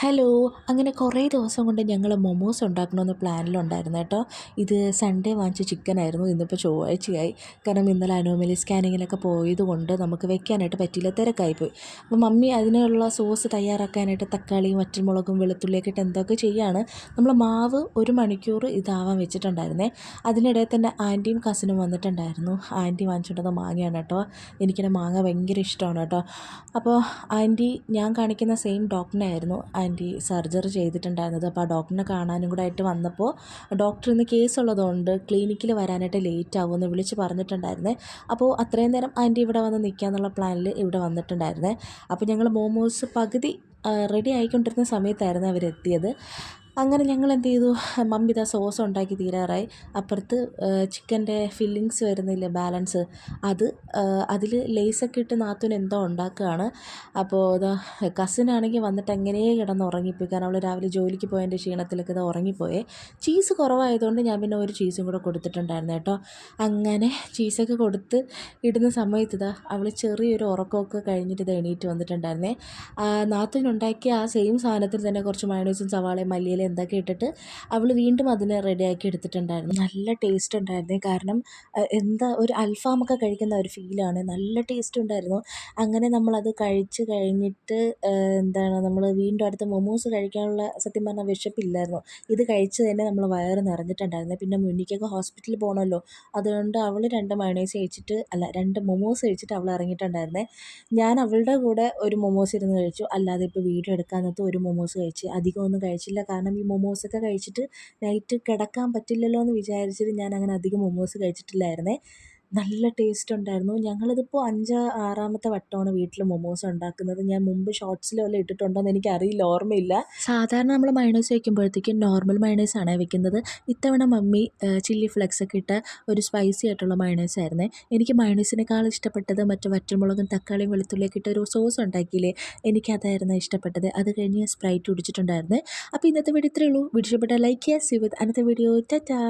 Hello. അങ്ങനെ കുറേ ദിവസം കൊണ്ട് ഞങ്ങൾ മൊമോസ് ഉണ്ടാക്കണമെന്ന് പ്ലാനിലുണ്ടായിരുന്നു കേട്ടോ. ഇത് സൺഡേ വാങ്ങിച്ച ചിക്കനായിരുന്നു. ഇന്നിപ്പോൾ ചൊവ്വാഴ്ചയായി. കാരണം ഇന്നലെ അനോമലി സ്കാനിങ്ങിലൊക്കെ പോയതുകൊണ്ട് നമുക്ക് വെക്കാനായിട്ട് പറ്റിയില്ല, തിരക്കായിപ്പോയി. അപ്പോൾ മമ്മി അതിനുള്ള സോസ് തയ്യാറാക്കാനായിട്ട് തക്കാളിയും വറ്റൽമുളകും വെളുത്തുള്ളിയൊക്കെ ഇട്ട് എന്തൊക്കെ ചെയ്യുകയാണ്. നമ്മൾ മാവ് 1 മണിക്കൂർ ഇതാവാൻ വെച്ചിട്ടുണ്ടായിരുന്നേ. അതിനിടയിൽ തന്നെ ആൻറ്റിയും കസിനും വന്നിട്ടുണ്ടായിരുന്നു. ആൻറ്റി വാങ്ങിച്ചിട്ടുള്ളത് മാങ്ങയാണ് കേട്ടോ. എനിക്കിങ്ങനെ മാങ്ങ ഭയങ്കര ഇഷ്ടമാണ് കേട്ടോ. അപ്പോൾ ആൻറ്റി ഞാൻ കാണിക്കുന്ന സെയിം ഡോക്ടറിനെ ആയിരുന്നു ആൻറ്റി സർജറി ചെയ്തിട്ടുണ്ടായിരുന്നത്. അപ്പോൾ ആ ഡോക്ടറിനെ കാണാനും കൂടെ ആയിട്ട് വന്നപ്പോൾ ഡോക്ടർ ഇന്ന് കേസുള്ളതുകൊണ്ട് ക്ലിനിക്കിൽ വരാനായിട്ട് ലേറ്റ് ആവുമെന്ന് വിളിച്ച് പറഞ്ഞിട്ടുണ്ടായിരുന്നേ. അപ്പോൾ അത്രയും നേരം ആൻറ്റി ഇവിടെ വന്ന് നിൽക്കാമെന്നുള്ള പ്ലാനിൽ ഇവിടെ വന്നിട്ടുണ്ടായിരുന്നേ. അപ്പോൾ ഞങ്ങൾ മോമോസ് പകുതി റെഡി ആയിക്കൊണ്ടിരുന്ന സമയത്തായിരുന്നു അവരെത്തിയത്. അങ്ങനെ ഞങ്ങൾ എന്ത് ചെയ്തു, മമ്മി ഇതാ സോസ് ഉണ്ടാക്കി തീരാറായി. അപ്പുറത്ത് ചിക്കൻ്റെ ഫില്ലിങ്സ് വരുന്നില്ലേ, ബാലൻസ്, അത് അതിൽ ലേസൊക്കെ ഇട്ട് നാത്തൂൻ എന്തോ ഉണ്ടാക്കുകയാണ്. അപ്പോൾ ഇതാ കസിനാണെങ്കിൽ വന്നിട്ട് എങ്ങനെയേ കിടന്ന് ഉറങ്ങിപ്പോയി. കാരണം അവൾ രാവിലെ ജോലിക്ക് പോയതിൻ്റെ ക്ഷീണത്തിലൊക്കെ ഇത് ഉറങ്ങിപ്പോയേ. ചീസ് കുറവായതുകൊണ്ട് ഞാൻ പിന്നെ ഒരു ചീസും കൂടെ കൊടുത്തിട്ടുണ്ടായിരുന്നു കേട്ടോ. അങ്ങനെ ചീസൊക്കെ കൊടുത്ത് ഇടുന്ന സമയത്ത് ഇതാ അവൾ ചെറിയൊരു ഉറക്കമൊക്കെ കഴിഞ്ഞിട്ട് ഇത് എണീറ്റ് വന്നിട്ടുണ്ടായിരുന്നേ. നാത്തൂനുണ്ടാക്കിയ ആ സെയിം സാധനത്തിൽ തന്നെ കുറച്ച് മയോണൈസും സവാളയും മല്ലിയിലയും എന്തൊക്കെ ഇട്ടിട്ട് അവൾ വീണ്ടും അതിനെ റെഡിയാക്കി എടുത്തിട്ടുണ്ടായിരുന്നു. നല്ല ടേസ്റ്റ് ഉണ്ടായിരുന്നു. കാരണം എന്താ ഒരു അൽഫാമൊക്കെ കഴിക്കുന്ന ഒരു ഫീലാണ്. നല്ല ടേസ്റ്റ് ഉണ്ടായിരുന്നു. അങ്ങനെ നമ്മളത് കഴിച്ച് കഴിഞ്ഞിട്ട് എന്താണ് നമ്മൾ വീണ്ടും അടുത്ത മൊമോസ് കഴിക്കാനുള്ള സത്യം പറഞ്ഞാൽ വിശപ്പില്ലായിരുന്നു. ഇത് കഴിച്ച് തന്നെ നമ്മൾ വയറ് നിറഞ്ഞിട്ടുണ്ടായിരുന്നു. പിന്നെ മുന്നിക്കൊക്കെ ഹോസ്പിറ്റലിൽ പോകണമല്ലോ, അതുകൊണ്ട് അവൾ 2 മയോണൈസ് കഴിച്ചിട്ട് 2 മൊമോസ് കഴിച്ചിട്ട് അവൾ ഇറങ്ങിയിട്ടുണ്ടായിരുന്നേ. ഞാൻ അവളുടെ കൂടെ ഒരു മൊമോസ് ഇരുന്ന് കഴിച്ചു. അല്ലാതെ ഇപ്പോൾ വീഡിയോ എടുക്കാൻ നേരത്ത് ഒരു മൊമോസ് കഴിച്ച്, അധികമൊന്നും കഴിച്ചില്ല. കാരണം ഈ മൊമോസൊക്കെ കഴിച്ചിട്ട് നൈറ്റ് കിടക്കാൻ പറ്റില്ലല്ലോ എന്ന് വിചാരിച്ചിട്ട് ഞാൻ അങ്ങനെ അധികം മൊമോസ് കഴിച്ചിട്ടില്ലായിരുന്നേ. നല്ല ടേസ്റ്റ് ഉണ്ടായിരുന്നു. ഞങ്ങളിതിപ്പോൾ 6-ആമത്തെ വട്ടമാണ് വീട്ടിൽ മൊമോസ് ഉണ്ടാക്കുന്നത്. ഞാൻ മുമ്പ് ഷോർട്സിൽ വല്ലതും ഇട്ടിട്ടുണ്ടോ എന്ന് എനിക്കറിയില്ല, ഓർമ്മയില്ല. സാധാരണ നമ്മൾ മയോണൈസ് വയ്ക്കുമ്പോഴത്തേക്കും നോർമൽ മയോണൈസാണ് വെക്കുന്നത്. ഇത്തവണ മമ്മി ചില്ലി ഫ്ലെക്സൊക്കെ ഇട്ട ഒരു സ്പൈസി ആയിട്ടുള്ള മയോണൈസ് ആയിരുന്നേ. എനിക്ക് മയോണൈസിനേക്കാൾ ഇഷ്ടപ്പെട്ടത് മറ്റു വറ്റൽമുളകും തക്കാളിയും വെളുത്തുള്ളിയൊക്കെ ഇട്ട ഒരു സോസ് ഉണ്ടാക്കിയില്ലേ, എനിക്കതായിരുന്നു ഇഷ്ടപ്പെട്ടത്. അത് കഴിഞ്ഞ് സ്പ്രൈറ്റ് കുടിച്ചിട്ടുണ്ടായിരുന്നേ. അപ്പോൾ ഇന്നത്തെ വീഡിയോ ഇത്രയേ ഉള്ളൂ. വീഡിയോ ഇഷ്ടപ്പെട്ടാൽ ലൈക്ക് ചെയ്യുക. See with another video. Tata.